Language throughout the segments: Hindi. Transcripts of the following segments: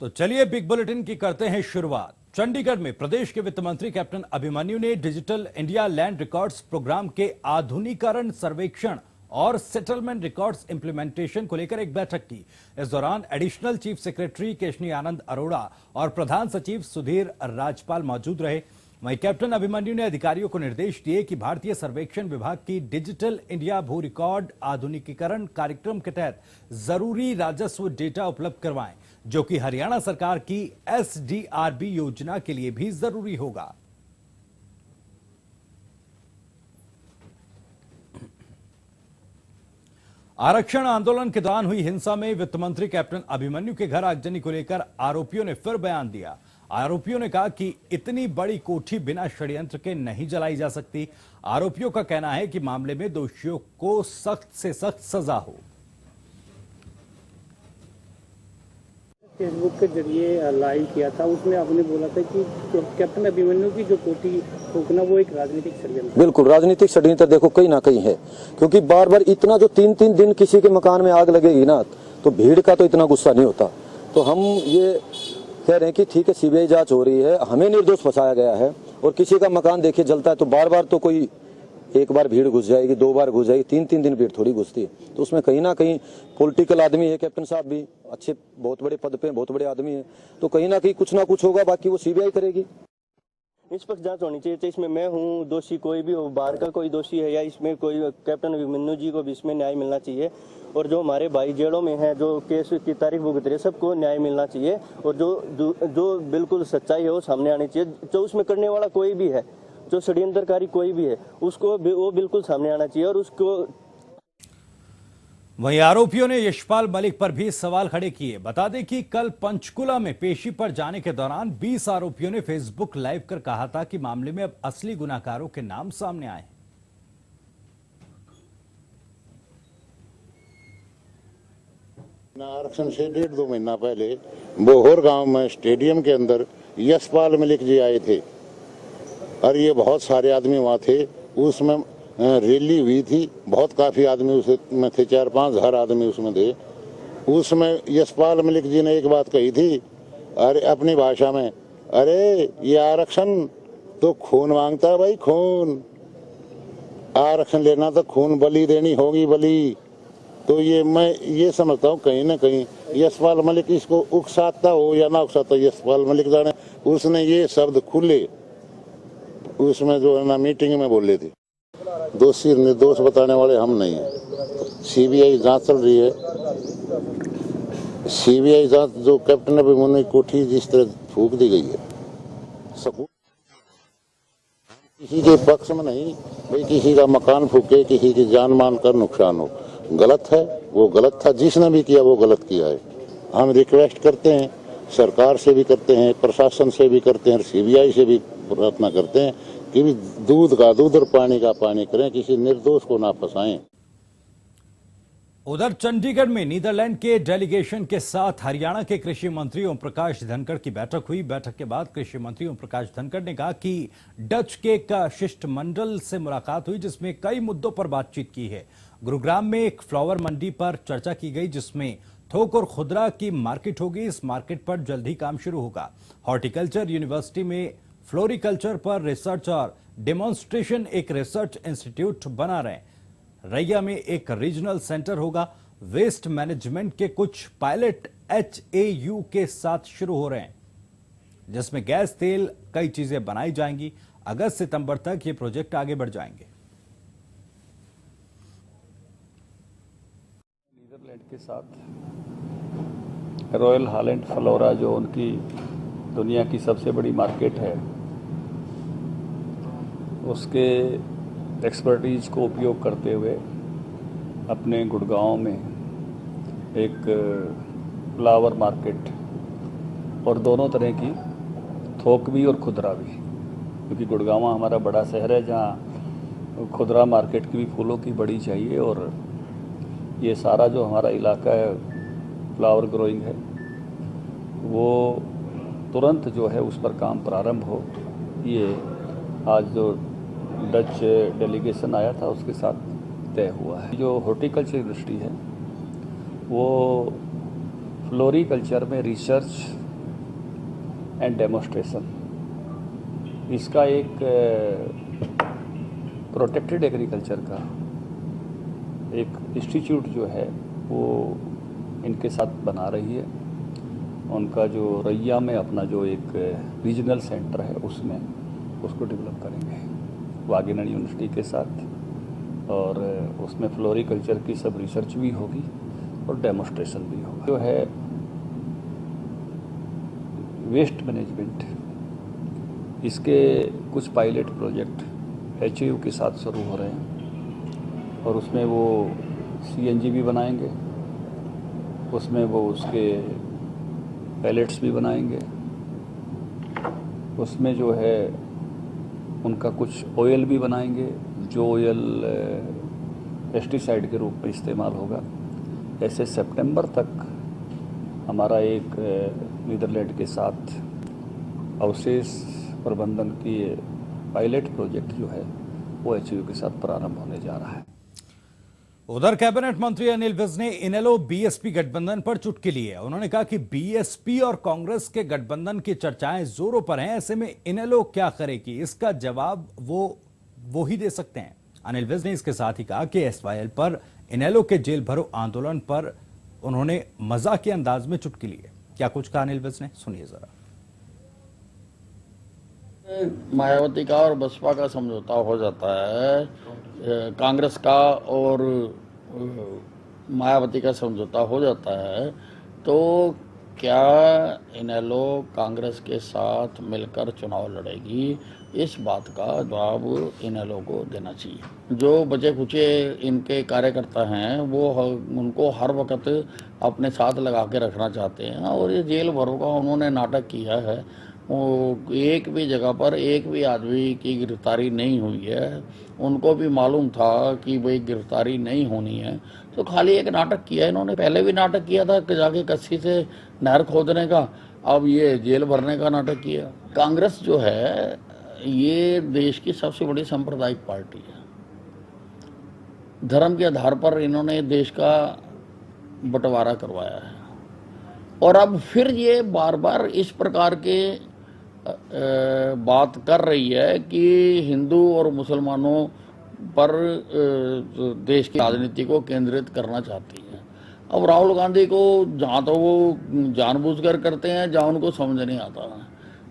तो चलिए बिग बुलेटिन की करते हैं शुरुआत। चंडीगढ़ में प्रदेश के वित्त मंत्री कैप्टन अभिमन्यु ने digital India land records programme के आधुनिकीकरण सर्वेक्षण और सेटलमेंट रिकॉर्ड्स इंप्लीमेंटेशन को लेकर एक बैठक की। इस दौरान additional chief secretary Keshni Anand Arora और प्रधान सचिव सुधीर राजपाल मौजूद रहे। वहीं कैप्टन अभिमन्यु ने अधिकारियों को निर्देश दिए कि भारतीय सर्वेक्षण विभाग की डिजिटल इंडिया भू रिकॉर्ड आधुनिकीकरण कार्यक्रम के तहत जरूरी राजस्व डेटा उपलब्ध करवाएं, जो कि हरियाणा सरकार की SDRB योजना के लिए भी जरूरी होगा। आरक्षण आंदोलन के दौरान हुई हिंसा में वित्त मंत्री कैप्टन अभिमन्यु के घर आगजनी को लेकर आरोपियों ने फिर बयान दिया। आरोपियों ने कहा कि इतनी बड़ी कोठी बिना षड्यंत्र के नहीं जलाई जा सकती। आरोपियों का कहना है कि मामले में दोषियों को सख्त से सख्त सजा हो। फेसबुक के जरिए लाइव किया था, उसमें आपने बोला था कि कैप्टन अभिमन्यु की जो कोठी फूकना वो एक राजनीतिक षड्यंत्र। बिल्कुल राजनीतिक षड्यंत्र देखो कहीं ना कहीं है, क्योंकि बार बार इतना जो 3-3 दिन किसी के मकान में आग लगेगी ना, तो भीड़ का तो इतना गुस्सा नहीं होता। तो हम ये कह रहे हैं कि ठीक है, सीबीआई जांच हो रही है, हमें निर्दोष फंसाया गया है और किसी का मकान देखिए जलता है तो बार बार तो कोई एक बार भीड़ घुस जाएगी, 2 बार घुस जाएगी, 3-3 दिन भीड़ थोड़ी घुसती है। तो उसमें कहीं ना कहीं पॉलिटिकल आदमी है, कैप्टन साहब भी अच्छे बहुत बड़े पद पे बहुत बड़े आदमी है, तो कहीं ना कुछ होगा, बाकी वो सीबीआई करेगी। निष्पक्ष जांच होनी चाहिए। चाहे इसमें मैं हूँ दोषी, कोई भी हो, बाहर का कोई दोषी है या इसमें कोई कैप्टन अभिमन्यु जी को भी इसमें न्याय मिलना चाहिए। और जो हमारे भाई जेलों में हैं, जो केस की तारीख भुगत रहे, सबको न्याय मिलना चाहिए। और जो बिल्कुल सच्चाई है वो सामने आनी चाहिए। जो उसमें करने वाला कोई भी है, जो षड्यंत्रकारी कोई भी है, उसको वो बिल्कुल सामने आना चाहिए। और उसको वहीं आरोपियों ने यशपाल मलिक पर भी सवाल खड़े किए। बता दें कि कल पंचकुला में पेशी पर जाने के दौरान 20 आरोपियों ने फेसबुक लाइव कर कहा था कि मामले में अब असली गुनाहगारों के नाम सामने आए हैं। आरक्षण से 1.5-2 महीना पहले बोहर गांव में स्टेडियम के अंदर यशपाल मलिक जी आए थे और ये बहुत सारे आदमी वहां थे। उसमें रैली हुई थी, बहुत काफी आदमी उसमें थे, 4-5 हज़ार आदमी उसमें थे। उसमें यशपाल मलिक जी ने एक बात कही थी, अरे अपनी भाषा में, अरे ये आरक्षण तो खून मांगता है भाई, खून। आरक्षण लेना तो खून बलि देनी होगी, बलि। तो ये मैं ये समझता हूँ कहीं ना कहीं यशपाल मलिक इसको उकसाता हो या ना उकसाता, यशपाल मलिक जाने। उसने ये शब्द खुले उसमें जो है ना मीटिंग में बोले थे। दोषी निर्दोष बताने वाले हम नहीं है। सीबीआई जांच चल रही है। सीबीआई जांच जो कैप्टन अभिमन्यु की कोठी जिस तरह फूंक दी गई है, किसी के पक्ष में नहीं भाई, किसी का मकान फूके, किसी की जान मान कर नुकसान हो, गलत है। वो गलत था, जिसने भी किया वो गलत किया है। हम रिक्वेस्ट करते हैं, सरकार से भी करते हैं, प्रशासन से भी करते हैं, सीबीआई से भी प्रार्थना करते हैं कि भी दूध का दूध और पानी का पानी करें, किसी निर्दोष को ना फंसाएं। उधर चंडीगढ़ में नीदरलैंड के डेलीगेशन के साथ हरियाणा के कृषि मंत्री ओम प्रकाश धनखड़ की बैठक हुई। बैठक के बाद कृषि मंत्री ओम प्रकाश धनखड़ ने कहा कि डच के एक शिष्टमंडल से मुलाकात हुई, जिसमें कई मुद्दों पर बातचीत की है। गुरुग्राम में एक फ्लावर मंडी पर चर्चा की गई, जिसमें थोक और खुदरा की मार्केट होगी। इस मार्केट पर जल्द ही काम शुरू होगा। हॉर्टिकल्चर यूनिवर्सिटी में फ्लोरिकल्चर पर रिसर्च और डेमोन्स्ट्रेशन एक रिसर्च इंस्टीट्यूट बना रहे हैं। रैया में एक रीजनल सेंटर होगा। वेस्ट मैनेजमेंट के कुछ पायलट HAU के साथ शुरू हो रहे हैं, जिसमें गैस, तेल, कई चीजें बनाई जाएंगी। अगस्त-सितंबर तक ये प्रोजेक्ट आगे बढ़ जाएंगे। नीदरलैंड के साथ रॉयल हॉलैंड फ्लोरा, जो उनकी दुनिया की सबसे बड़ी मार्केट है, उसके एक्सपर्टीज को उपयोग करते हुए अपने गुड़गांव में एक फ्लावर मार्केट और दोनों तरह की थोक भी और खुदरा भी, क्योंकि गुड़गांव हमारा बड़ा शहर है जहाँ खुदरा मार्केट की भी फूलों की बड़ी चाहिए। और ये सारा जो हमारा इलाका है फ्लावर ग्रोइंग है, वो तुरंत जो है उस पर काम प्रारंभ हो। ये आज जो डच डेलीगेशन आया था उसके साथ तय हुआ है। जो हॉर्टिकल्चर इंडस्ट्री है वो फ्लोरिकल्चर में रिसर्च एंड डेमोस्ट्रेशन, इसका एक प्रोटेक्टेड एग्रीकल्चर का एक इंस्टीट्यूट जो है वो इनके साथ बना रही है। उनका जो रैया में अपना जो एक रीजनल सेंटर है उसमें उसको डेवलप करेंगे वागेनर यूनिवर्सिटी के साथ, और उसमें फ्लोरिकल्चर की सब रिसर्च भी होगी और डेमोस्ट्रेशन भी होगा। जो है वेस्ट मैनेजमेंट, इसके कुछ पायलट प्रोजेक्ट HAU के साथ शुरू हो रहे हैं और उसमें वो CNG भी बनाएंगे, उसमें वो उसके पैलेट्स भी बनाएंगे, उसमें जो है उनका कुछ ऑयल भी बनाएंगे जो ऑयल पेस्टिसाइड के रूप में इस्तेमाल होगा। ऐसे सितंबर तक हमारा एक नीदरलैंड के साथ अवशेष प्रबंधन की पायलट प्रोजेक्ट जो है वो HAU के साथ प्रारंभ होने जा रहा है। उधर कैबिनेट मंत्री अनिल विज ने इनेलो BSP गठबंधन पर चुटकी ली है। उन्होंने कहा कि BSP और कांग्रेस के गठबंधन की चर्चाएं जोरों पर हैं, ऐसे में इनेलो क्या करेगी, इसका जवाब वो ही दे सकते हैं। अनिल विज ने इसके साथ ही कहा कि SYL पर इनेलो के जेल भरो आंदोलन पर उन्होंने मजाक के अंदाज में चुटकी ली है। क्या कुछ कहा अनिल विज ने, सुनिए जरा। मायावती का और बसपा का समझौता हो जाता है, कांग्रेस का और मायावती का समझौता हो जाता है, तो क्या इनेलो कांग्रेस के साथ मिलकर चुनाव लड़ेगी, इस बात का जवाब इनेलो को देना चाहिए। जो बचे खुचे इनके कार्यकर्ता हैं वो उनको हर वक्त अपने साथ लगा के रखना चाहते हैं और ये जेल भरो का उन्होंने नाटक किया है। वो एक भी जगह पर एक भी आदमी की गिरफ्तारी नहीं हुई है, उनको भी मालूम था कि भाई गिरफ्तारी नहीं होनी है, तो खाली एक नाटक किया है इन्होंने। पहले भी नाटक किया था कि जाके कस्सी से नहर खोदने का, अब ये जेल भरने का नाटक किया। कांग्रेस जो है ये देश की सबसे बड़ी सांप्रदायिक पार्टी है। धर्म के आधार पर इन्होंने देश का बंटवारा करवाया है और अब फिर ये बार बार इस प्रकार के बात कर रही है कि हिंदू और मुसलमानों पर देश की राजनीति को केंद्रित करना चाहती है। अब राहुल गांधी को जहाँ तो वो जानबूझकर करते हैं, जहाँ उनको समझ नहीं आता।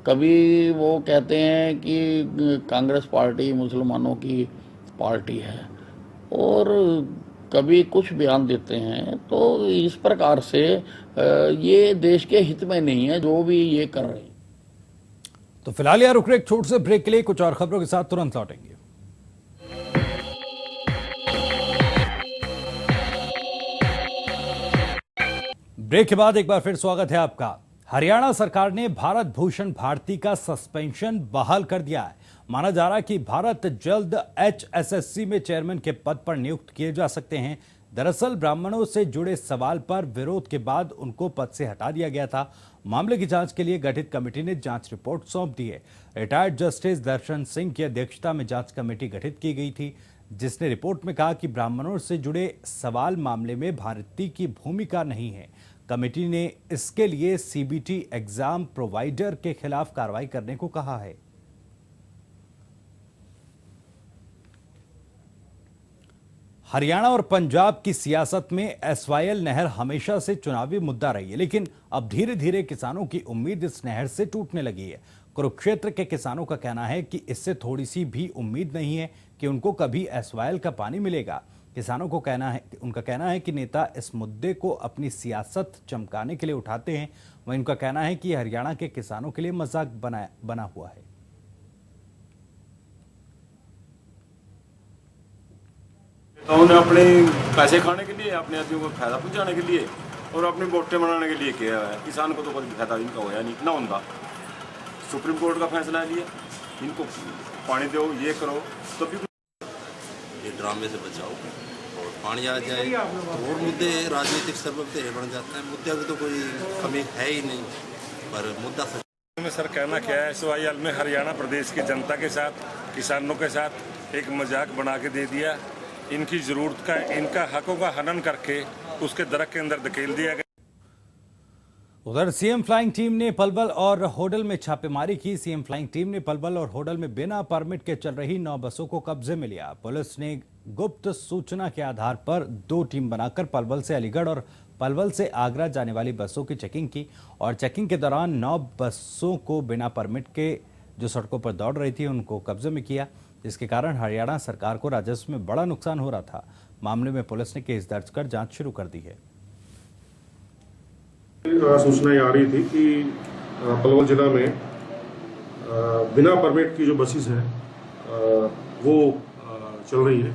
कभी वो कहते हैं कि कांग्रेस पार्टी मुसलमानों की पार्टी है और कभी कुछ बयान देते हैं, तो इस प्रकार से ये देश के हित में नहीं है जो भी ये कर रहे हैं। तो फिलहाल यार रुक रहे एक छोटे से ब्रेक के लिए, कुछ और खबरों के साथ तुरंत लौटेंगे। ब्रेक के बाद एक बार फिर स्वागत है आपका। हरियाणा सरकार ने भारत भूषण भारती का सस्पेंशन बहाल कर दिया है। माना जा रहा है कि भारत जल्द HSSC में चेयरमैन के पद पर नियुक्त किए जा सकते हैं। दरअसल ब्राह्मणों से जुड़े सवाल पर विरोध के बाद उनको पद से हटा दिया गया था। मामले की जांच के लिए गठित कमेटी ने जांच रिपोर्ट सौंप दी है। रिटायर्ड जस्टिस दर्शन सिंह की अध्यक्षता में जांच कमेटी गठित की गई थी, जिसने रिपोर्ट में कहा कि ब्राह्मणों से जुड़े सवाल मामले में भारती की भूमिका नहीं है। कमेटी ने इसके लिए CBT एग्जाम प्रोवाइडर के खिलाफ कार्रवाई करने को कहा है। हरियाणा और पंजाब की सियासत में SYL नहर हमेशा से चुनावी मुद्दा रही है, लेकिन अब धीरे धीरे किसानों की उम्मीद इस नहर से टूटने लगी है। कुरुक्षेत्र के किसानों का कहना है कि इससे थोड़ी सी भी उम्मीद नहीं है कि उनको कभी SYL का पानी मिलेगा। किसानों को उनका कहना है कि नेता इस मुद्दे को अपनी सियासत चमकाने के लिए उठाते हैं। वहीं उनका कहना है कि हरियाणा के किसानों के लिए मजाक बना हुआ है। तो उन्हें अपने पैसे खाने के लिए, अपने आदमियों को फायदा पहुंचाने के लिए और अपने वोटें बनाने के लिए किया है। किसान को तो कोई फायदा इनका होया नहीं ना होता। सुप्रीम कोर्ट का फैसला लिया, इनको पानी दो, ये करो, तो भी ये ड्रामे से बचाओ और पानी आ जाए तो और मुद्दे राजनीतिक सर्वोपरि बन जाता है। मुद्दे की तो कोई कमी है ही नहीं, पर मुद्दा में सर कहना क्या है, SYL में हरियाणा प्रदेश की जनता के साथ, किसानों के साथ एक मजाक बना के दे दिया। इनकी जरूरत का, इनका हकों का हनन करके उसके दरख्त के अंदर धकेल दिया गया। उधर सीएम फ्लाइंग टीम ने पलवल और होडल में छापेमारी की। सीएम फ्लाइंग टीम ने पलवल और होडल में बिना परमिट के चल रही 9 बसों को कब्जे में लिया। पुलिस ने गुप्त सूचना के आधार पर 2 टीम बनाकर पलवल से अलीगढ़ और पलवल से आगरा जाने वाली बसों की चेकिंग की और चेकिंग के दौरान 9 बसों को बिना परमिट के जो सड़कों पर दौड़ रही थी उनको कब्जे में किया, जिसके कारण हरियाणा सरकार को राजस्व में बड़ा नुकसान हो रहा था। मामले में पुलिस ने केस दर्ज कर जांच शुरू कर दी है। सूचनाएं आ रही थी कि पलवल जिला में बिना परमिट की जो बसेस हैं वो चल रही है।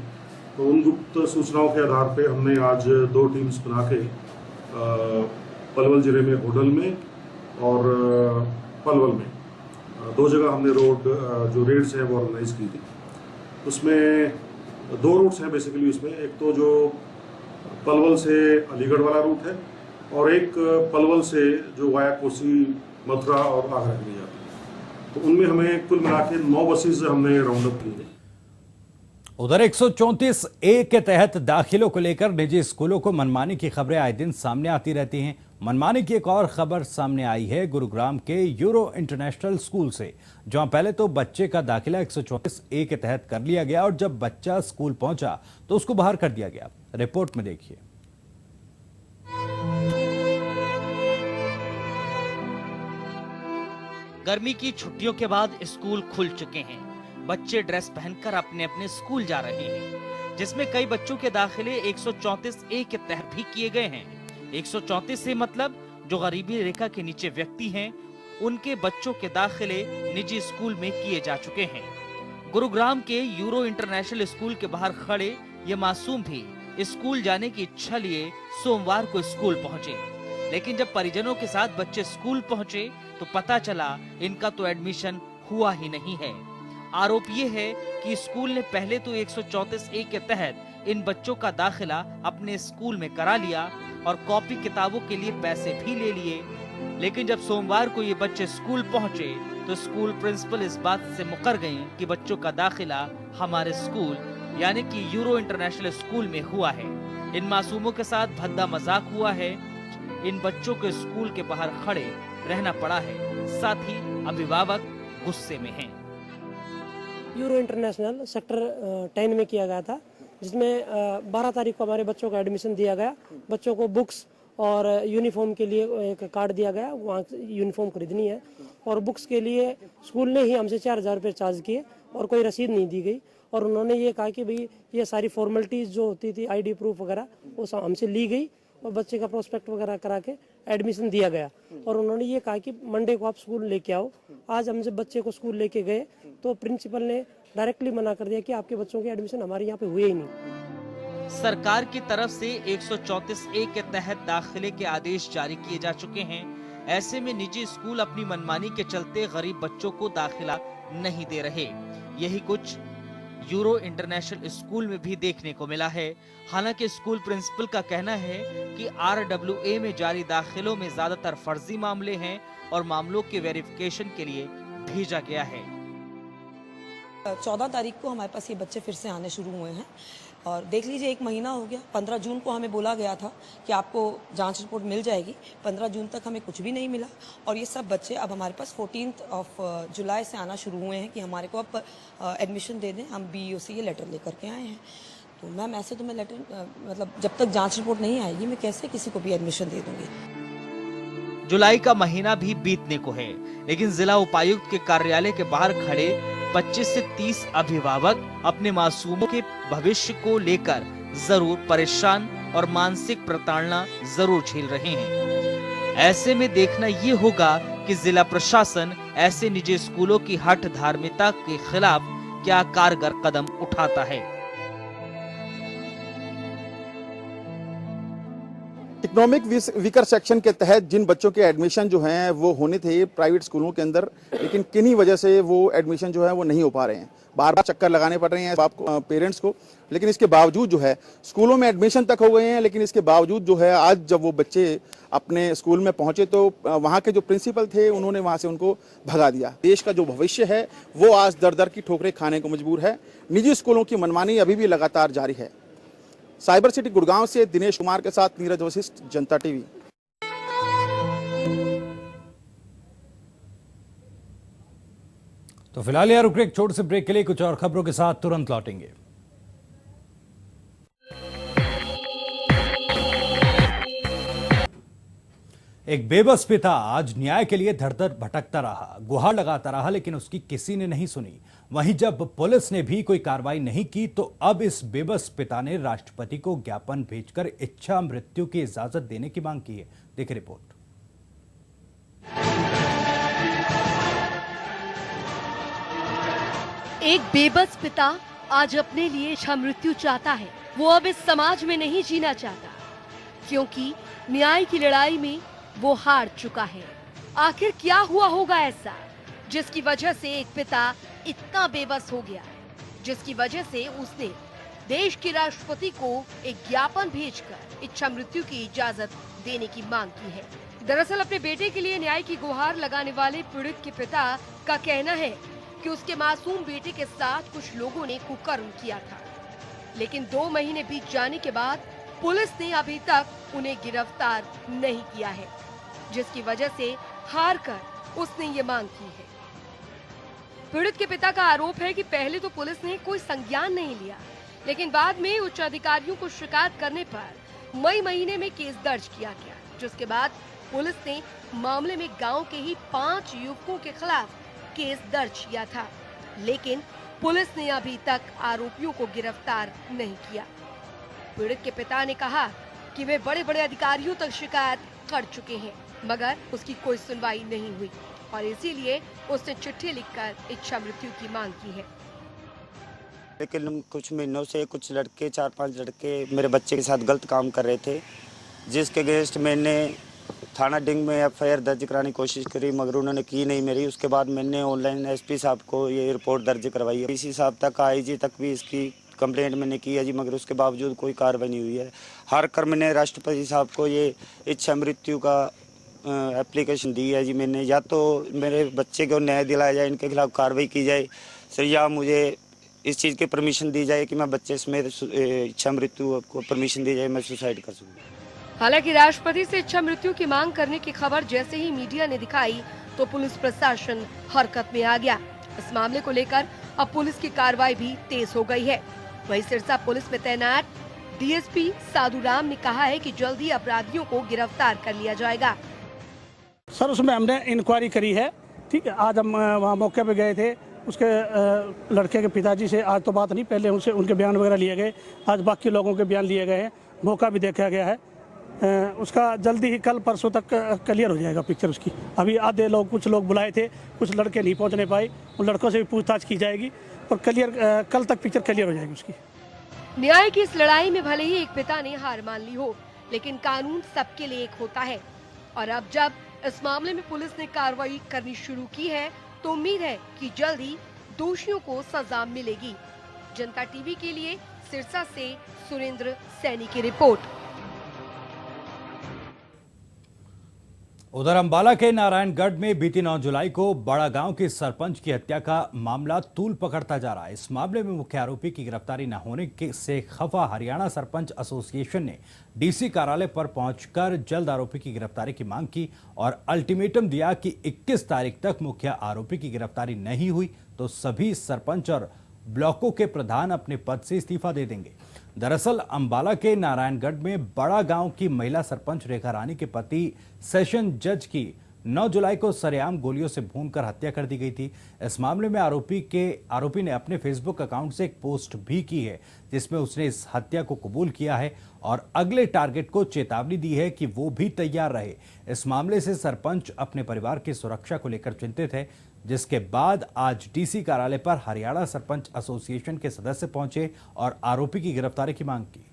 तो उन गुप्त सूचनाओं के आधार पे हमने आज 2 टीम्स बना के पलवल जिले में होडल में और पलवल में 2 जगह हमने रोड जो रेड्स हैं वो ऑर्गेनाइज की थी। उसमें 2 रूट्स हैं बेसिकली। उसमें एक तो जो पलवल से अलीगढ़ वाला रूट है और एक पलवल से जो वाया कोसी, मथुरा और आगरा के लिए जाती है। तो उनमें हमें कुल मिला के 9 बसेस हमने राउंड अप की है। उधर 134A के तहत दाखिलों को लेकर निजी स्कूलों को मनमानी की खबरें आए दिन सामने आती रहती हैं। मनमानी की एक और खबर सामने आई है गुरुग्राम के यूरो इंटरनेशनल स्कूल से, जहां पहले तो बच्चे का दाखिला 134A के तहत कर लिया गया और जब बच्चा स्कूल पहुंचा तो उसको बाहर कर दिया गया। रिपोर्ट में देखिए। गर्मी की छुट्टियों के बाद स्कूल खुल चुके हैं। बच्चे ड्रेस पहनकर अपने अपने स्कूल जा रहे हैं, जिसमें कई बच्चों के दाखिले 134A के तहत भी किए गए हैं। 134 से मतलब जो गरीबी रेखा के नीचे व्यक्ति हैं, उनके बच्चों के दाखिले निजी स्कूल में किए जा चुके हैं। गुरुग्राम के यूरो इंटरनेशनल स्कूल के बाहर खड़े ये मासूम भी स्कूल जाने की इच्छा लिए सोमवार को स्कूल पहुंचे, लेकिन जब परिजनों के साथ बच्चे स्कूल पहुंचे तो पता चला इनका तो एडमिशन हुआ ही नहीं है। आरोप ये है कि स्कूल ने पहले तो 134A के तहत इन बच्चों का दाखिला अपने स्कूल में करा लिया और कॉपी किताबों के लिए पैसे भी ले लिए, लेकिन जब सोमवार को ये बच्चे स्कूल पहुंचे तो स्कूल प्रिंसिपल इस बात से मुकर गए कि बच्चों का दाखिला हमारे स्कूल यानी कि यूरो इंटरनेशनल स्कूल में हुआ है। इन मासूमों के साथ भद्दा मजाक हुआ है। इन बच्चों को स्कूल के बाहर खड़े रहना पड़ा है, साथ ही अभिभावक गुस्से में हैं। यूरो इंटरनेशनल सेक्टर 10 में किया गया था, जिसमें 12 तारीख को हमारे बच्चों का एडमिशन दिया गया। बच्चों को बुक्स और यूनिफॉर्म के लिए एक कार्ड दिया गया, वहाँ यूनिफॉर्म खरीदनी है और बुक्स के लिए स्कूल ने ही हमसे 4000 रुपये चार्ज किए और कोई रसीद नहीं दी गई। और उन्होंने ये कहा कि भाई ये सारी फॉर्मेलिटीज़ जो होती थी, ID प्रूफ वगैरह, वो हमसे ली गई और बच्चे का प्रोस्पेक्ट वगैरह करा के एडमिशन दिया गया। और उन्होंने ये कहा कि मंडे को आप स्कूल लेके आओ। आज हम जब बच्चे को स्कूल लेके गए तो प्रिंसिपल ने डायरेक्टली मना कर दिया कि आपके बच्चों के एडमिशन हमारे यहाँ पे हुए ही नहीं। सरकार की तरफ से 134A के तहत दाखिले के आदेश जारी किए जा चुके हैं। ऐसे में निजी स्कूल अपनी मनमानी के चलते गरीब बच्चों को दाखिला नहीं दे रहे। यही कुछ यूरो इंटरनेशनल स्कूल में भी देखने को मिला है। हालांकि स्कूल प्रिंसिपल का कहना है कि RWA में जारी दाखिलों में ज्यादातर फर्जी मामले हैं और मामलों के वेरिफिकेशन के लिए भेजा गया है। 14 तारीख को हमारे पास ये बच्चे फिर से आने शुरू हुए हैं और देख लीजिए 1 महीना हो गया। 15 जून को हमें बोला गया था कि आपको जांच रिपोर्ट मिल जाएगी। 15 जून तक हमें कुछ भी नहीं मिला और ये सब बच्चे अब हमारे पास 14 जुलाई से आना शुरू हुए हैं कि हमारे को अब एडमिशन दे दें। हम BEO से ये लेटर लेकर के आए हैं। तो मैम ऐसे तो मैं लेटर मतलब जब तक जाँच रिपोर्ट नहीं आएगी मैं कैसे किसी को भी एडमिशन दे दूँगी। जुलाई का महीना भी बीतने को है, लेकिन जिला उपायुक्त के कार्यालय के बाहर खड़े 25 से 30 अभिभावक अपने मासूमों के भविष्य को लेकर जरूर परेशान और मानसिक प्रताड़ना जरूर झेल रहे हैं। ऐसे में देखना ये होगा कि जिला प्रशासन ऐसे निजी स्कूलों की हठ धार्मिकता के खिलाफ क्या कारगर कदम उठाता है। इकोनॉमिक वीकर सेक्शन के तहत जिन बच्चों के एडमिशन जो हैं वो होने थे प्राइवेट स्कूलों के अंदर, लेकिन किन्हीं वजह से वो एडमिशन जो है वो नहीं हो पा रहे हैं। बार बार चक्कर लगाने पड़ रहे हैं आपको पेरेंट्स को, लेकिन इसके बावजूद जो है स्कूलों में एडमिशन तक हो गए हैं। लेकिन इसके बावजूद जो है आज जब वो बच्चे अपने स्कूल में पहुंचे तो वहाँ के जो प्रिंसिपल थे उन्होंने वहाँ से उनको भगा दिया। देश का जो भविष्य है वो आज दर दर की ठोकरें खाने को मजबूर है। निजी स्कूलों की मनमानी अभी भी लगातार जारी है। साइबर सिटी गुड़गांव से दिनेश कुमार के साथ नीरज वशिष्ठ, जनता TV। तो फिलहाल यहाँ रुक रहे एक छोटे से ब्रेक के लिए, कुछ और खबरों के साथ तुरंत लौटेंगे। एक बेबस पिता आज न्याय के लिए धड़-धड़ भटकता रहा, गुहार लगाता रहा, लेकिन उसकी किसी ने नहीं सुनी। वहीं जब पुलिस ने भी कोई कार्रवाई नहीं की तो अब इस बेबस पिता ने राष्ट्रपति को ज्ञापन भेजकर इच्छा मृत्यु की इजाजत देने की मांग की है। देखिए रिपोर्ट। एक बेबस पिता आज अपने लिए इच्छा मृत्यु चाहता है। वो अब इस समाज में नहीं जीना चाहता, क्योंकि न्याय की लड़ाई में वो हार चुका है। आखिर क्या हुआ होगा ऐसा जिसकी वजह से एक पिता इतना बेबस हो गया, जिसकी वजह से उसने देश के राष्ट्रपति को एक ज्ञापन भेजकर इच्छा मृत्यु की इजाजत देने की मांग की है। दरअसल अपने बेटे के लिए न्याय की गुहार लगाने वाले पीड़ित के पिता का कहना है कि उसके मासूम बेटे के साथ कुछ लोगों ने कुकर्म किया था, लेकिन 2 महीने बीत जाने के बाद पुलिस ने अभी तक उन्हें गिरफ्तार नहीं किया है, जिसकी वजह से हार कर उसने ये मांग की है। पीड़ित के पिता का आरोप है कि पहले तो पुलिस ने कोई संज्ञान नहीं लिया, लेकिन बाद में उच्च अधिकारियों को शिकायत करने पर मई महीने में केस दर्ज किया गया, जिसके बाद पुलिस ने मामले में गांव के ही 5 युवकों के खिलाफ केस दर्ज किया था, लेकिन पुलिस ने अभी तक आरोपियों को गिरफ्तार नहीं किया। पीड़ित के पिता ने कहा कि वे बड़े बड़े अधिकारियों तक शिकायत कर चुके हैं, मगर उसकी कोई सुनवाई नहीं हुई और इसीलिए उसने चिट्ठी लिखकर इच्छा मृत्यु की मांग की है। लेकिन कुछ महीनों से कुछ लड़के 4-5 लड़के मेरे बच्चे के साथ गलत काम कर रहे थे, जिसके अगेंस्ट मैंने थाना डिंग में एफआईआर दर्ज कराने की कोशिश करी, मगर उन्होंने की नहीं मेरी। उसके बाद मैंने ऑनलाइन एसपी साहब को ये रिपोर्ट दर्ज करवाई है। डीसी साहब तक, आईजी तक भी इसकी कंप्लेंट मैंने की है जी, मगर उसके बावजूद कोई कार्रवाई नहीं हुई है। हार कर मैंने राष्ट्रपति साहब को ये इच्छा मृत्यु का एप्लीकेशन दी है जी मैंने, या तो मेरे बच्चे को न्याय दिलाया जाए, इनके खिलाफ कार्रवाई की जाए सर, या मुझे इस चीज़ की परमिशन दी जाए कि मैं बच्चे समेत इच्छा मृत्यु को परमिशन दी जाए, मैं सुसाइड कर सकूँ। हालांकि राष्ट्रपति से इच्छा मृत्यु की मांग करने की खबर जैसे ही मीडिया ने दिखाई तो पुलिस प्रशासन हरकत में आ गया। इस मामले को लेकर अब पुलिस की कार्रवाई भी तेज हो गई है। वहीं सिरसा पुलिस में तैनात डीएसपी साधु राम ने कहा है कि जल्द ही अपराधियों को गिरफ्तार कर लिया जाएगा। सर उसमें हमने इंक्वायरी करी है, ठीक है। आज हम वहाँ मौके पे गए थे, उसके लड़के के पिताजी से आज तो बात नहीं, पहले उनसे उनके बयान वगैरह लिए गए, आज बाकी लोगों के बयान लिए गए हैं, मौका भी देखा गया है। उसका जल्दी ही कल परसों तक क्लियर हो जाएगा पिक्चर उसकी। अभी आधे लोग, कुछ लोग बुलाए थे, कुछ लड़के नहीं पहुंचने पाए, उन लड़कों से भी पूछताछ की जाएगी और कल तक पिक्चर क्लियर हो जाएगी उसकी। न्याय की इस लड़ाई में भले ही एक पिता ने हार मान ली हो, लेकिन कानून सबके लिए एक होता है और अब जब इस मामले में पुलिस ने कार्रवाई करनी शुरू की है तो उम्मीद है कि जल्द ही दोषियों को सजा मिलेगी। जनता टीवी के लिए सिरसा से सुरेंद्र सैनी की रिपोर्ट। उधर अंबाला के नारायणगढ़ में बीती 9 जुलाई को बड़ा गांव के सरपंच की हत्या का मामला तूल पकड़ता जा रहा है। इस मामले में मुख्य आरोपी की गिरफ्तारी न होने से खफा हरियाणा सरपंच एसोसिएशन ने डीसी कार्यालय पर पहुंचकर जल्द आरोपी की गिरफ्तारी की मांग की और अल्टीमेटम दिया कि 21 तारीख तक मुख्य आरोपी की गिरफ्तारी नहीं हुई तो सभी सरपंच और ब्लॉकों के प्रधान अपने पद से इस्तीफा दे देंगे। दरअसल अंबाला के नारायणगढ़ में बड़ा गांव की महिला सरपंच रेखा रानी के पति सेशन जज की 9 जुलाई को सरेआम गोलियों से भूनकर हत्या कर दी गई थी। इस मामले में आरोपी ने अपने फेसबुक अकाउंट से एक पोस्ट भी की है जिसमें उसने इस हत्या को कबूल किया है और अगले टारगेट को चेतावनी दी है कि वो भी तैयार रहे। इस मामले से सरपंच अपने परिवार की सुरक्षा को लेकर चिंतित है, जिसके बाद आज डीसी कार्यालय पर हरियाणा सरपंच एसोसिएशन के सदस्य पहुंचे और आरोपी की गिरफ्तारी की मांग की।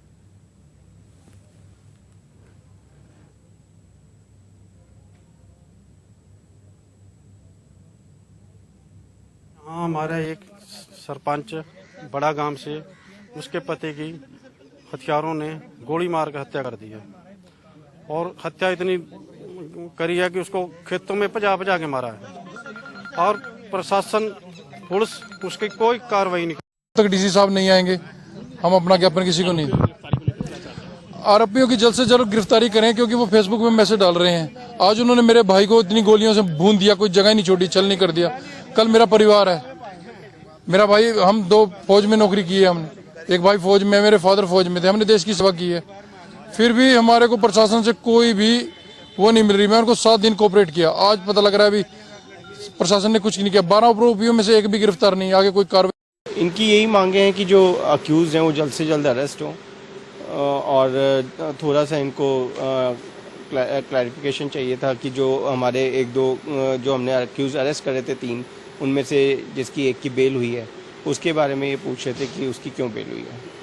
हाँ, हमारा एक सरपंच बड़ा गांव से उसके पति की हथियारों ने गोली मार कर हत्या कर दी है और हत्या इतनी करी है कि उसको खेतों में भजा के मारा है और प्रशासन पुलिस उसकी कोई कार्रवाई नहीं। तक डीसी साहब नहीं आएंगे, हम अपना ज्ञापन किसी को नहीं। आरोपियों की जल्द से जल्द गिरफ्तारी करें क्योंकि वो फेसबुक में मैसेज डाल रहे हैं। आज उन्होंने मेरे भाई को इतनी गोलियों से भून दिया, कोई जगह नहीं छोड़ी, चल नहीं कर दिया। कल मेरा परिवार है, मेरा भाई, हम 2 फौज में नौकरी की है हमने, एक भाई फौज में, मेरे फादर फौज में थे, हमने देश की सेवा की है। फिर भी हमारे को प्रशासन से कोई भी वो नहीं मिल रही। मैं उनको 7 दिन कोऑपरेट किया, आज पता लग रहा है अभी प्रशासन ने कुछ नहीं किया। 12 आरोपियों में से एक भी गिरफ्तार नहीं, आगे कोई कार्रवाई। इनकी यही मांगे हैं कि जो अक्यूज हैं वो जल्द से जल्द अरेस्ट हों और थोड़ा सा इनको क्लैरिफिकेशन चाहिए था कि जो हमारे 1-2 जो हमने अक्यूज अरेस्ट करे थे 3, उनमें से जिसकी एक की बेल हुई है उसके बारे में ये पूछ रहे थे कि उसकी क्यों बेल हुई है।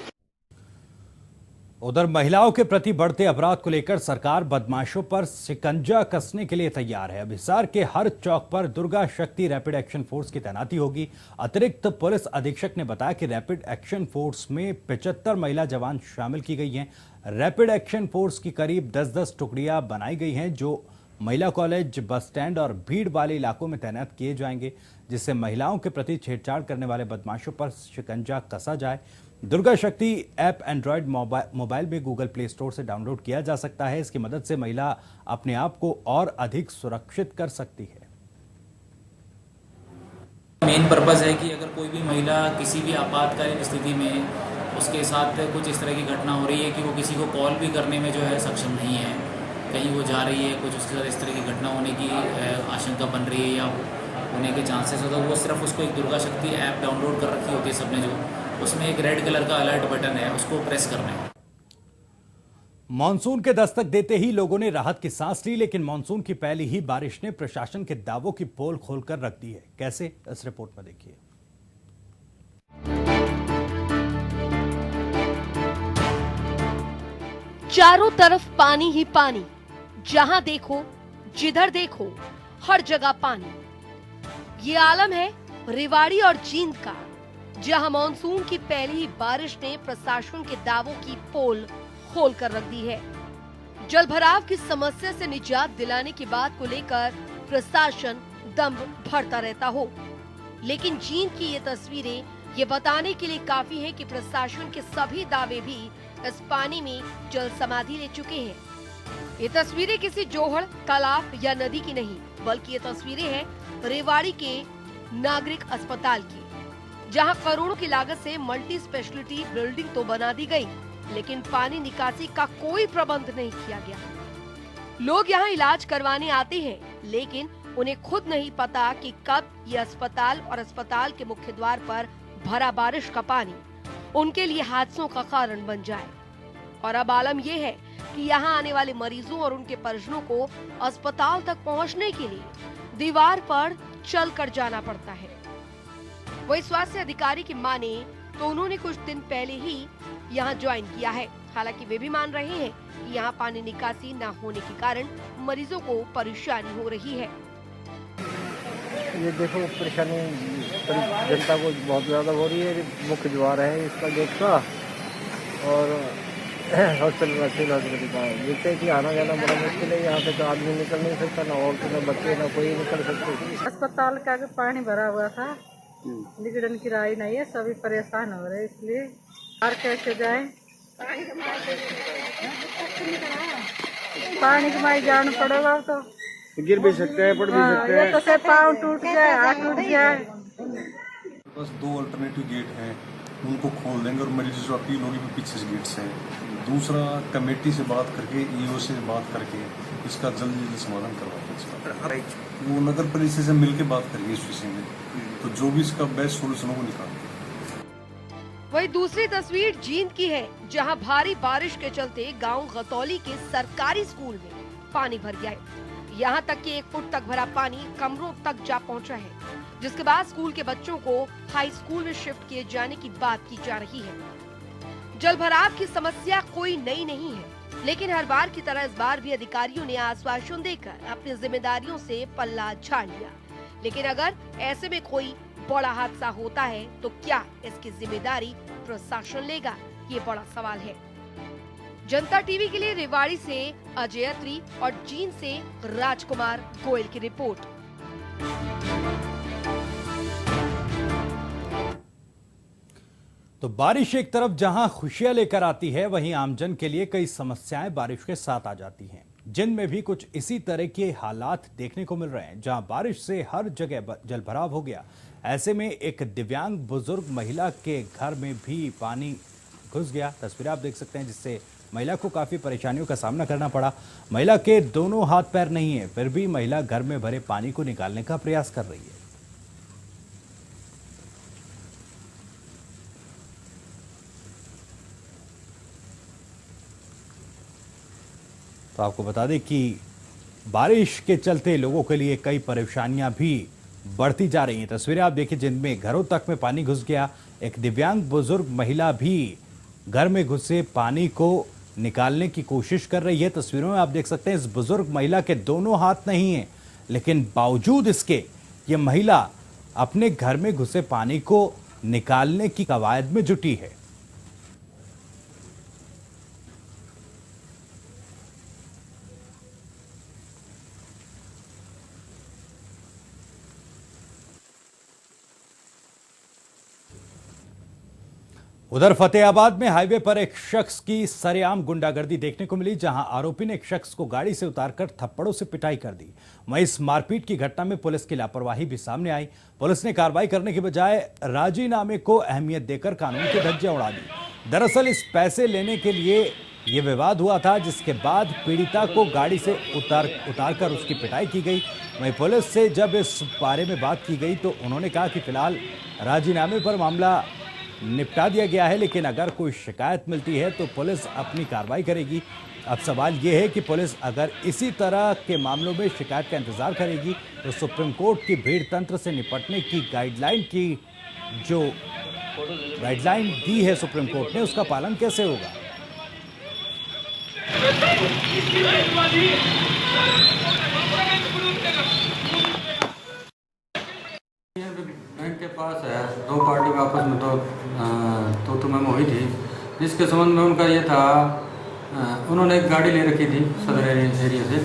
उधर महिलाओं के प्रति बढ़ते अपराध को लेकर सरकार बदमाशों पर शिकंजा कसने के लिए तैयार है। अब हिसार के हर चौक पर दुर्गा शक्ति रैपिड एक्शन फोर्स की तैनाती होगी। अतिरिक्त पुलिस अधीक्षक ने बताया कि रैपिड एक्शन फोर्स में 75 महिला जवान शामिल की गई हैं। रैपिड एक्शन फोर्स की करीब 10-10 टुकड़ियां बनाई गई हैं जो महिला कॉलेज, बस स्टैंड और भीड़ वाले इलाकों में तैनात किए जाएंगे, जिससे महिलाओं के प्रति छेड़छाड़ करने वाले बदमाशों पर शिकंजा कसा जाए। दुर्गा शक्ति ऐप एंड्रॉयड मोबाइल में गूगल प्ले स्टोर से डाउनलोड किया जा सकता है। इसकी मदद से महिला अपने आप को और अधिक सुरक्षित कर सकती है। मेन पर्पस है कि अगर कोई भी महिला किसी भी आपातकालीन स्थिति में उसके साथ कुछ इस तरह की घटना हो रही है कि वो किसी को कॉल भी करने में जो है सक्षम नहीं है, कहीं वो जा रही है, कुछ उसके साथ इस तरह की घटना होने की आशंका बन रही है या होने के चांसेस है, तो वो सिर्फ उसको एक दुर्गा शक्ति ऐप डाउनलोड कर रखी होती है सबने, जो उसमें एक रेड कलर का अलर्ट बटन है, उसको प्रेस करना है। मानसून के दस्तक देते ही लोगों ने राहत की सांस ली, लेकिन मानसून की पहली ही बारिश ने प्रशासन के दावों की पोल खोलकर रख दी है। कैसे, इस रिपोर्ट में देखिए। चारों तरफ पानी ही पानी, जहां देखो जिधर देखो हर जगह पानी। ये आलम है रेवाड़ी और जींद का, जहां मानसून की पहली ही बारिश ने प्रशासन के दावों की पोल खोल कर रख दी है। जल भराव की समस्या से निजात दिलाने की बात को लेकर प्रशासन दम भरता रहता हो, लेकिन जींद की ये तस्वीरें ये बताने के लिए काफी है कि प्रशासन के सभी दावे भी इस पानी में जल समाधि ले चुके हैं। ये तस्वीरें किसी जोहड़, तालाब या नदी की नहीं, बल्कि ये तस्वीरें हैं रेवाड़ी के नागरिक अस्पताल की, जहां करोड़ों की लागत से मल्टी स्पेशलिटी बिल्डिंग तो बना दी गई, लेकिन पानी निकासी का कोई प्रबंध नहीं किया गया। लोग यहां इलाज करवाने आते हैं, लेकिन उन्हें खुद नहीं पता कि कब ये अस्पताल और अस्पताल के मुख्य द्वार पर भरा बारिश का पानी उनके लिए हादसों का कारण बन जाए। और अब आलम यह है कि यहाँ आने वाले मरीजों और उनके परिजनों को अस्पताल तक पहुँचने के लिए दीवार पर चलकर जाना पड़ता है। वही स्वास्थ्य अधिकारी की माने तो उन्होंने कुछ दिन पहले ही यहाँ ज्वाइन किया है। हालांकि वे भी मान रहे हैं कि यहाँ पानी निकासी न होने के कारण मरीजों को परेशानी हो रही है। ये देखो परेशानी जनता को बहुत ज़्यादा हो रही है। मुख्य द्वार है इसका गेट का और हॉस्पिटल का देखते हैं कि आना जाना बड़ा मुश्किल है। यहाँ पे तो आदमी निकल नहीं सकता, ना औरतें ना बच्चे ना कोई निकल सकते। अस्पताल का पानी भरा हुआ था, निकलने की राय नहीं है, सभी परेशान हो रहे, इसलिए और कैसे जाए। पानी के माई जाना पड़ेगा तो गिर भी सकते हैं, पड़ भी सकते हैं। तो से पाँव टूट जाए, हाथ टूट जाए। बस 2 अल्टरनेटिव गेट हैं, उनको खोल देंगे और मेरी जो अपील होगी वो पीछे से गेट से। दूसरा, कमेटी से बात करके, ईओ से बात करके इसका जल्दी जल्दी समाधान करवाएंगे। वो नगर परिषद से मिलकर बात करेंगे इस विषय में, तो जो भी इसका बेस्ट सोल्यूशन हो वो निकालेंगे। वही दूसरी तस्वीर जींद की है, जहां भारी बारिश के चलते गांव गतौली के सरकारी स्कूल में पानी भर गया है। यहाँ तक कि 1 फुट तक भरा पानी कमरों तक जा पहुँचा है, जिसके बाद स्कूल के बच्चों को हाई स्कूल में शिफ्ट किए जाने की बात की जा रही है। जल भराव की समस्या कोई नई नहीं है, लेकिन हर बार की तरह इस बार भी अधिकारियों ने आश्वासन देकर अपनी जिम्मेदारियों से पल्ला झाड़ लिया। लेकिन अगर ऐसे में कोई बड़ा हादसा होता है तो क्या इसकी जिम्मेदारी प्रशासन लेगा, ये बड़ा सवाल है। जनता टीवी के लिए रेवाड़ी से अजय अत्री और जींद से राजकुमार गोयल की रिपोर्ट। तो बारिश एक तरफ जहां खुशियां लेकर आती है, वहीं आमजन के लिए कई समस्याएं बारिश के साथ आ जाती हैं। जिंद में भी कुछ इसी तरह के हालात देखने को मिल रहे हैं, जहां बारिश से हर जगह जलभराव हो गया। ऐसे में एक दिव्यांग बुजुर्ग महिला के घर में भी पानी घुस गया। तस्वीरें आप देख सकते हैं, जिससे महिला को काफी परेशानियों का सामना करना पड़ा। महिला के दोनों हाथ पैर नहीं है, फिर भी महिला घर में भरे पानी को निकालने का प्रयास कर रही है। तो आपको बता दें कि बारिश के चलते लोगों के लिए कई परेशानियां भी बढ़ती जा रही हैं। तस्वीरें आप देखिए, जिनमें घरों तक में पानी घुस गया। एक दिव्यांग बुजुर्ग महिला भी घर में घुसे पानी को निकालने की कोशिश कर रही है। तस्वीरों में आप देख सकते हैं, इस बुजुर्ग महिला के दोनों हाथ नहीं हैं, लेकिन बावजूद इसके ये महिला अपने घर में घुसे पानी को निकालने की कवायद में जुटी है। उधर फतेहाबाद में हाईवे पर एक शख्स की सरेआम गुंडागर्दी देखने को मिली, जहां आरोपी ने एक शख्स को गाड़ी से उतारकर थप्पड़ों से पिटाई कर दी। वहीं इस मारपीट की घटना में पुलिस की लापरवाही भी सामने आई। पुलिस ने कार्रवाई करने के बजाय राजीनामे को अहमियत देकर कानून की धज्जियां उड़ा दी। दरअसल इस पैसे लेने के लिए ये विवाद हुआ था, जिसके बाद पीड़िता को गाड़ी से उतारकर उसकी पिटाई की गई। वहीं पुलिस से जब इस बारे में बात की गई तो उन्होंने कहा कि फिलहाल राजीनामे पर मामला निपटा दिया गया है, लेकिन अगर कोई शिकायत मिलती है तो पुलिस अपनी कार्रवाई करेगी। अब सवाल यह है कि पुलिस अगर इसी तरह के मामलों में शिकायत का इंतजार करेगी तो सुप्रीम कोर्ट की भीड़ तंत्र से निपटने की गाइडलाइन दी है सुप्रीम कोर्ट ने, उसका पालन कैसे होगा। बैंक के पास है, दो पार्टी में आपस में तो मेमो हुई थी, जिसके संबंध में उनका ये था, उन्होंने एक गाड़ी ले रखी थी सदर एरिया से,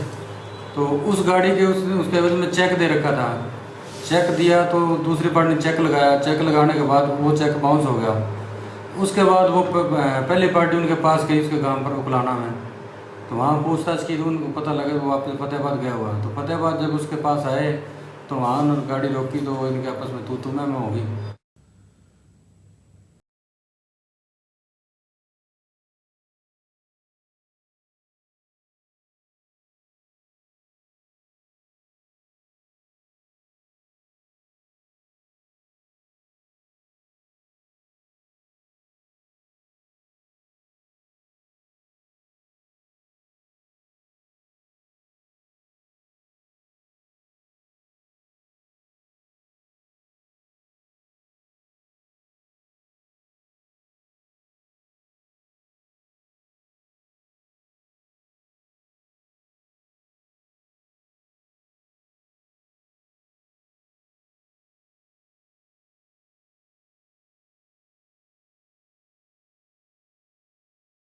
तो उस गाड़ी के उसके एवज में चेक दे रखा था। चेक दिया तो दूसरी पार्टी ने चेक लगाया, चेक लगाने के बाद वो चेक बाउंस हो गया। उसके बाद वो पहली पार्टी उनके पास गई, उसके गांव पर उकलाना में, तो वहाँ पूछताछ की तो उनको पता लगा वो वापस फतेहाबाद गया हुआ। तो फतेहाबाद जब उसके पास आए तो वहाँ उन्होंने गाड़ी रोकी तो इनके आपस में तू मैं हो गई।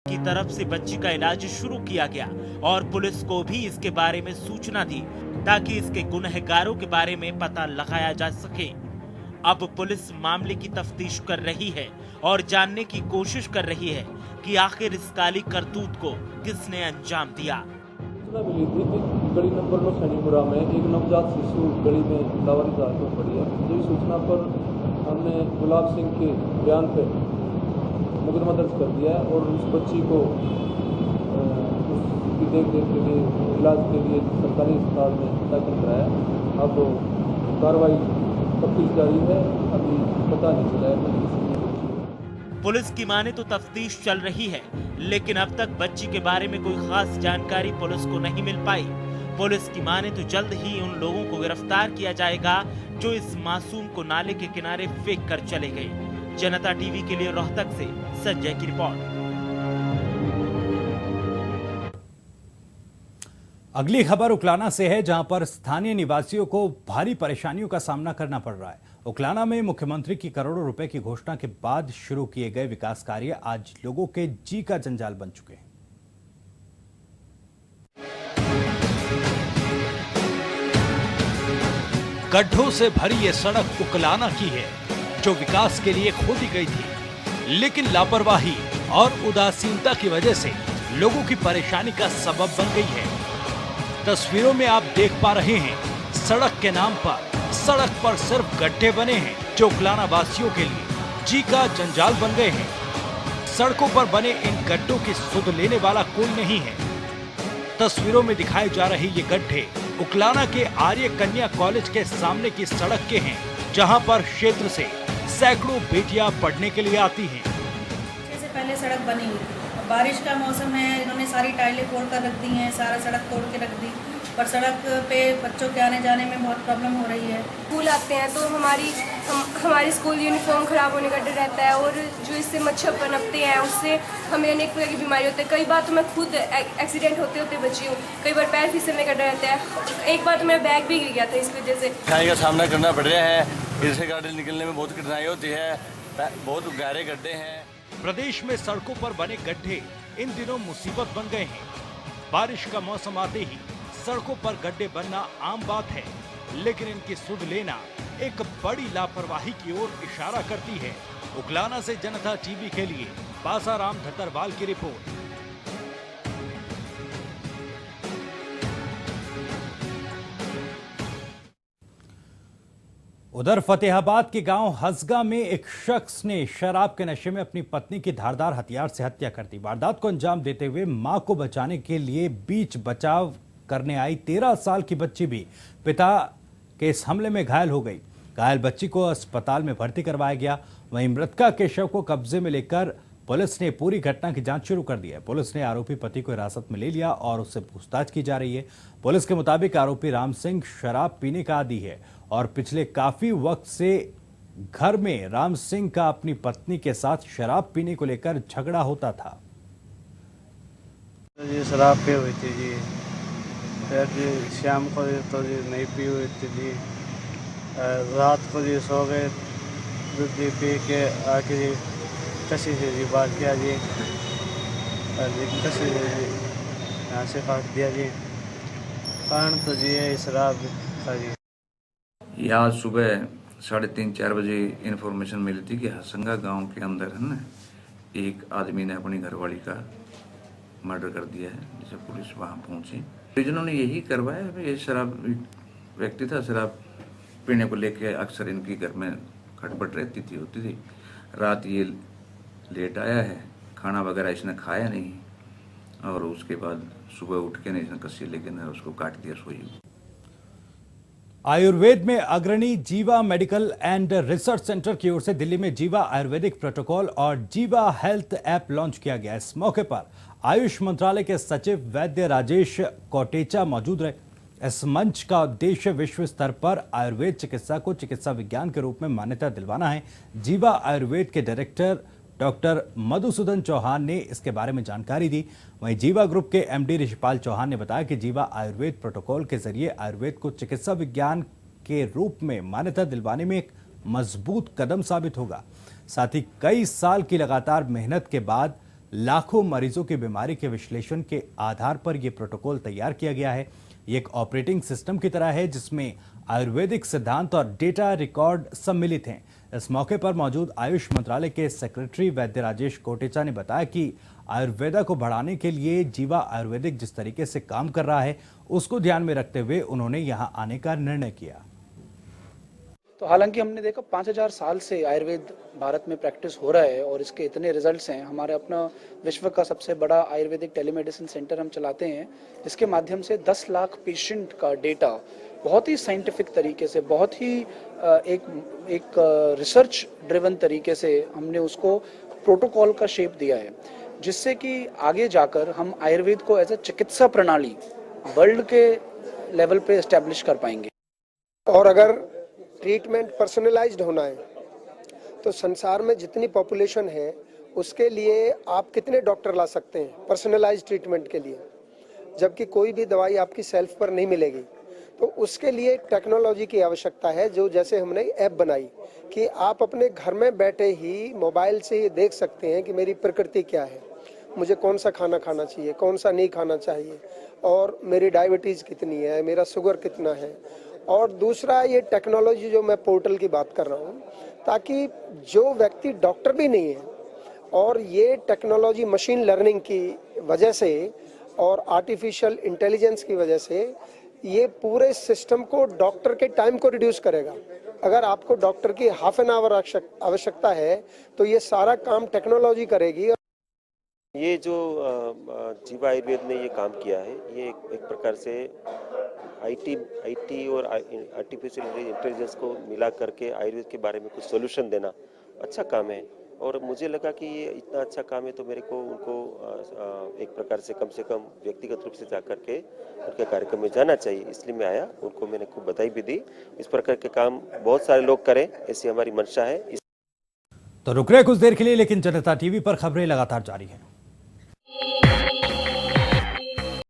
की तरफ से बच्ची का इलाज शुरू किया गया और पुलिस को भी इसके बारे में सूचना दी ताकि इसके गुनहगारों के बारे में पता लगाया जा सके। अब पुलिस मामले की तफ्तीश कर रही है और जानने की कोशिश कर रही है कि आखिर इस काली करतूत को किसने अंजाम दिया। गली नंबर 9 सैनीपुरा में एक नवजात शिशु गली में लावारिस में पड़ी है। इस सूचना पर हमने गुलाब सिंह के बयान पर मुकदमा दर्ज कर दिया है और उस बच्ची को उसकी देख के लिए इलाज के लिए सरकारी अस्पताल में दाखिल कराया। अब कार्रवाई तफ्तीश जारी है, अभी पता नहीं चला है। पुलिस की माने तो तफ्तीश चल रही है, लेकिन अब तक बच्ची के बारे में कोई खास जानकारी पुलिस को नहीं मिल पाई। पुलिस की माने तो जल्द ही उन लोगों को गिरफ्तार किया जाएगा जो इस मासूम को नाले के किनारे फेंक कर चले गए। जनता टीवी के लिए रोहतक से संजय की रिपोर्ट। अगली खबर उकलाना से है, जहां पर स्थानीय निवासियों को भारी परेशानियों का सामना करना पड़ रहा है। उकलाना में मुख्यमंत्री की करोड़ों रुपए की घोषणा के बाद शुरू किए गए विकास कार्य आज लोगों के जी का जंजाल बन चुके हैं। गड्ढों से भरी ये सड़क उकलाना की है, जो विकास के लिए खोदी गई थी, लेकिन लापरवाही और उदासीनता की वजह से लोगों की परेशानी का सबब बन गई है। तस्वीरों में आप देख पा रहे हैं, सड़क के नाम पर सड़क पर सिर्फ गड्ढे बने हैं जो उकलाना वासियों के लिए जी का जंजाल बन गए हैं। सड़कों पर बने इन गड्ढों की सुध लेने वाला कोई नहीं है। तस्वीरों में दिखाए जा रहे ये गड्ढे उकलाना के आर्य कन्या कॉलेज के सामने की सड़क के हैं, जहां पर क्षेत्र से सैकड़ों बेटियां पढ़ने के लिए आती हैं। जैसे पहले सड़क बनी हुई थी, बारिश का मौसम है, इन्होंने सारी टाइलें तोड़ कर रख दी हैं, सारा सड़क तोड़ के रख दी, पर सड़क पे बच्चों के आने जाने में बहुत प्रॉब्लम हो रही है। स्कूल आते हैं तो हमारी स्कूल यूनिफॉर्म खराब होने का डर रहता है, और जो इससे मच्छर पनपते हैं उससे हमें अनेक प्रकार की बीमारी होती है। कई बार तो मैं खुद एक्सीडेंट होते बची हूँ, कई बार पैर फिसलने का डर रहता है। एक बार तो मेरा बैग भी गिर गया था इस वजह से। कठिनाई का सामना करना पड़ रहा है, इससे गाड़ी निकलने में बहुत कठिनाई होती है, बहुत गहरे गड्ढे हैं। प्रदेश में सड़कों पर बने गड्ढे इन दिनों मुसीबत बन गए हैं। बारिश का मौसम आते ही सड़कों पर गड्ढे बनना आम बात है, लेकिन इनकी सुध लेना एक बड़ी लापरवाही की ओर इशारा करती है। उकलाना से जनता टीवी के लिए बासाराम धतरवाल की रिपोर्ट। उधर फतेहाबाद के गांव हसगा में एक शख्स ने शराब के नशे में अपनी पत्नी की धारदार हथियार से हत्या कर दी। वारदात को अंजाम देते हुए मां को बचाने के लिए बीच बचाव करने आई 13 साल की बच्ची भी पिता के इस हमले में घायल हो गई। घायल बच्ची को अस्पताल में भर्ती करवाया गया। वहीं मृतका के शव को कब्जे में लेकर पुलिस ने पूरी घटना की जांच शुरू कर दी है। पुलिस ने आरोपी पति को हिरासत में ले लिया और उससे पूछताछ की जा रही है। पुलिस के मुताबिक आरोपी राम सिंह शराब पीने का आदी है और पिछले काफी वक्त से घर में राम सिंह का अपनी पत्नी के साथ शराब पीने को लेकर झगड़ा होता था। जी शराब पी हुई थी जी, फिर जी शाम को तो जी नहीं पी हुई थी जी, रात को जी सो गए, दूध जी पी के आके जी कसी से जी बात किया जी, कसी से जी यहाँ से काट दिया जी। कारण तो जी है शराब था जी। ये आज सुबह 3:30-4 बजे इन्फॉर्मेशन मिली थी कि हसंगा गांव के अंदर है ना एक आदमी ने अपनी घरवाली का मर्डर कर दिया है, जिसे पुलिस वहां पहुंची। परिजनों ने यही करवाया। ये शराब व्यक्ति था, शराब पीने को लेके अक्सर इनकी घर में खटपट रहती थी, होती थी। रात ये लेट आया है, खाना वगैरह इसने खाया नहीं और उसके बाद सुबह उठ के इसने कस्सी लेके ना उसको काट दिया सोई। आयुर्वेद में अग्रणी जीवा मेडिकल एंड रिसर्च सेंटर की ओर से दिल्ली में जीवा आयुर्वेदिक प्रोटोकॉल और जीवा हेल्थ ऐप लॉन्च किया गया। इस मौके पर आयुष मंत्रालय के सचिव वैद्य राजेश कोटेचा मौजूद रहे। इस मंच का उद्देश्य विश्व स्तर पर आयुर्वेद चिकित्सा को चिकित्सा विज्ञान के रूप में मान्यता दिलवाना है। जीवा आयुर्वेद के डायरेक्टर डॉक्टर मधुसूदन चौहान ने इसके बारे में जानकारी दी। वहीं जीवा ग्रुप के एमडी ऋषिपाल चौहान ने बताया कि जीवा आयुर्वेद प्रोटोकॉल के जरिए आयुर्वेद को चिकित्सा विज्ञान के रूप में मान्यता दिलवाने में एक मजबूत कदम साबित होगा। साथ ही कई साल की लगातार मेहनत के बाद लाखों मरीजों की बीमारी के विश्लेषण के आधार पर यह प्रोटोकॉल तैयार किया गया है। ये एक ऑपरेटिंग सिस्टम की तरह है जिसमें आयुर्वेदिक सिद्धांत और डेटा रिकॉर्ड सम्मिलित हैं। इस मौके पर मौजूद आयुष मंत्रालय के सेक्रेटरी वैद्य राजेश कोटेचा ने बताया कि आयुर्वेदा को बढ़ाने के लिए जीवा आयुर्वेदिक जिस तरीके से काम कर रहा है उसको ध्यान में रखते हुए उन्होंने यहां आने का निर्णय किया। तो हालांकि हमने देखा 5000 साल से आयुर्वेद भारत में प्रैक्टिस हो रहा है और इसके इतने रिजल्ट्स हैं। हमारे अपना विश्व का सबसे बड़ा आयुर्वेदिक टेलीमेडिसिन सेंटर हम चलाते हैं, जिसके माध्यम से 10 लाख पेशेंट का डेटा बहुत ही साइंटिफिक तरीके से, बहुत ही एक रिसर्च ड्रिवन तरीके से हमने उसको प्रोटोकॉल का शेप दिया है, जिससे कि आगे जाकर हम आयुर्वेद को एज ए चिकित्सा प्रणाली वर्ल्ड के लेवल पे एस्टेब्लिश कर पाएंगे। और अगर ट्रीटमेंट पर्सनलाइज्ड होना है तो संसार में जितनी पॉपुलेशन है उसके लिए आप कितने डॉक्टर ला सकते हैं पर्सनलाइज्ड ट्रीटमेंट के लिए, जबकि कोई भी दवाई आपकी सेल्फ पर नहीं मिलेगी। तो उसके लिए टेक्नोलॉजी की आवश्यकता है, जो जैसे हमने ऐप बनाई कि आप अपने घर में बैठे ही मोबाइल से ये देख सकते हैं कि मेरी प्रकृति क्या है, मुझे कौन सा खाना खाना चाहिए, कौन सा नहीं खाना चाहिए, और मेरी डायबिटीज़ कितनी है, मेरा शुगर कितना है। और दूसरा ये टेक्नोलॉजी जो मैं पोर्टल की बात कर रहा हूँ, ताकि जो व्यक्ति डॉक्टर भी नहीं है और ये टेक्नोलॉजी मशीन लर्निंग की वजह से और आर्टिफिशियल इंटेलिजेंस की वजह से ये पूरे सिस्टम को, डॉक्टर के टाइम को रिड्यूस करेगा। अगर आपको डॉक्टर की हाफ एन आवर आवश्यकता है तो ये सारा काम टेक्नोलॉजी करेगी। ये जो जीवा आयुर्वेद ने ये काम किया है, ये एक प्रकार से आईटी और आर्टिफिशियल इंटेलिजेंस को मिला करके आयुर्वेद के बारे में कुछ सॉल्यूशन देना अच्छा काम है। और मुझे लगा कि ये इतना अच्छा काम है तो मेरे को उनको एक प्रकार से कम व्यक्तिगत रूप से जाकर के उनके कार्यक्रम में जाना चाहिए, इसलिए मैं आया। उनको मैंने खूब बधाई भी दी। इस प्रकार के काम बहुत सारे लोग करें, ऐसी हमारी मंशा है। तो रुक रहे कुछ देर के लिए, लेकिन जनता टीवी पर खबरें लगातार जारी हैं।